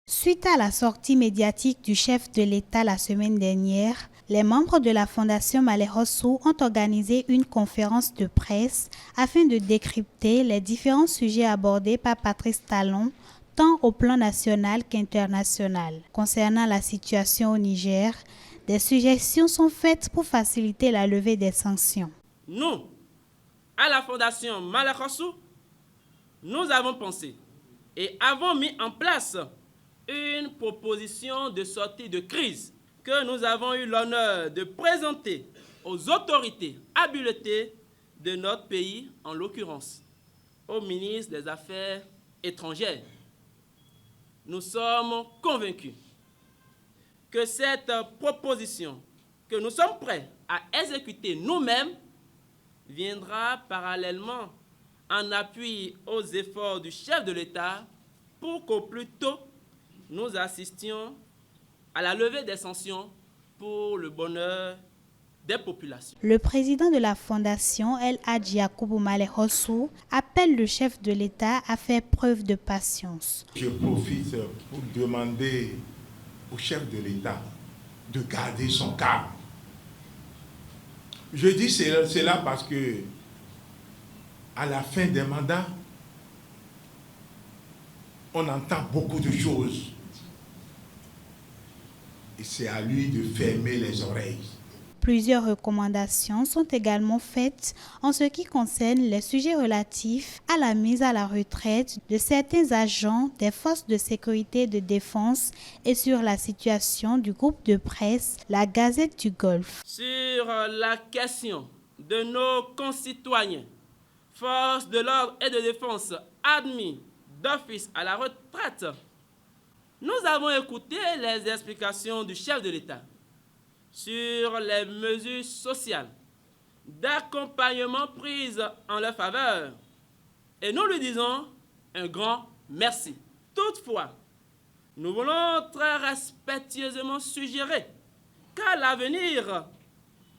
Suite à la sortie médiatique du chef de l'État la semaine dernière, les membres de la Fondation Malekhossou ont organisé une conférence de presse afin de décrypter les différents sujets abordés par Patrice Talon, tant au plan national qu'international. Concernant la situation au Niger, des suggestions sont faites pour faciliter la levée des sanctions. Nous, à la Fondation Malekhossou, nous avons pensé et avons mis en place une proposition de sortie de crise que nous avons eu l'honneur de présenter aux autorités habilitées de notre pays, en l'occurrence au ministre des Affaires étrangères. Nous sommes convaincus que cette proposition que nous sommes prêts à exécuter nous-mêmes viendra parallèlement en appui aux efforts du chef de l'État pour qu'au plus tôt nous assistions à la levée des sanctions pour le bonheur des populations. Le président de la Fondation, El Hadji Yakubu Malekhossou, appelle le chef de l'État à faire preuve de patience. Je profite pour demander au chef de l'État de garder son calme. Je dis cela parce que à la fin des mandats, on entend beaucoup de choses. Et c'est à lui de fermer les oreilles. Plusieurs recommandations sont également faites en ce qui concerne les sujets relatifs à la mise à la retraite de certains agents des forces de sécurité et de défense et sur la situation du groupe de presse La Gazette du Golfe. Sur la question de nos concitoyens, forces de l'ordre et de défense admis d'office à la retraite, nous avons écouté les explications du chef de l'État sur les mesures sociales d'accompagnement prises en leur faveur. Et nous lui disons un grand merci. Toutefois, nous voulons très respectueusement suggérer qu'à l'avenir,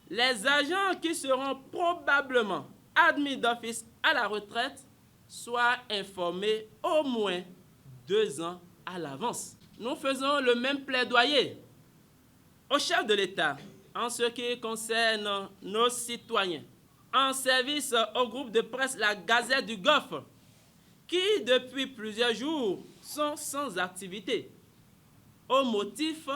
les agents qui seront probablement admis d'office à la retraite soient informés au moins 2 ans à l'avance. Nous faisons le même plaidoyer au chef de l'État en ce qui concerne nos citoyens en service au groupe de presse La Gazette du Golfe qui depuis plusieurs jours sont sans activité au motif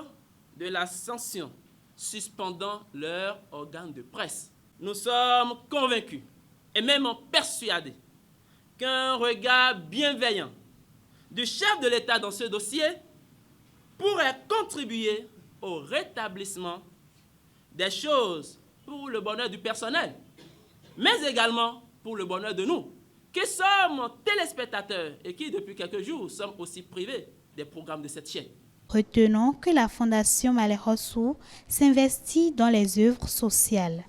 de la sanction suspendant leur organe de presse. Nous sommes convaincus et même persuadés qu'un regard bienveillant du chef de l'État dans ce dossier pourrait contribuer au rétablissement des choses pour le bonheur du personnel, mais également pour le bonheur de nous, qui sommes téléspectateurs et qui, depuis quelques jours, sommes aussi privés des programmes de cette chaîne. Retenons que la Fondation Malekhossou s'investit dans les œuvres sociales.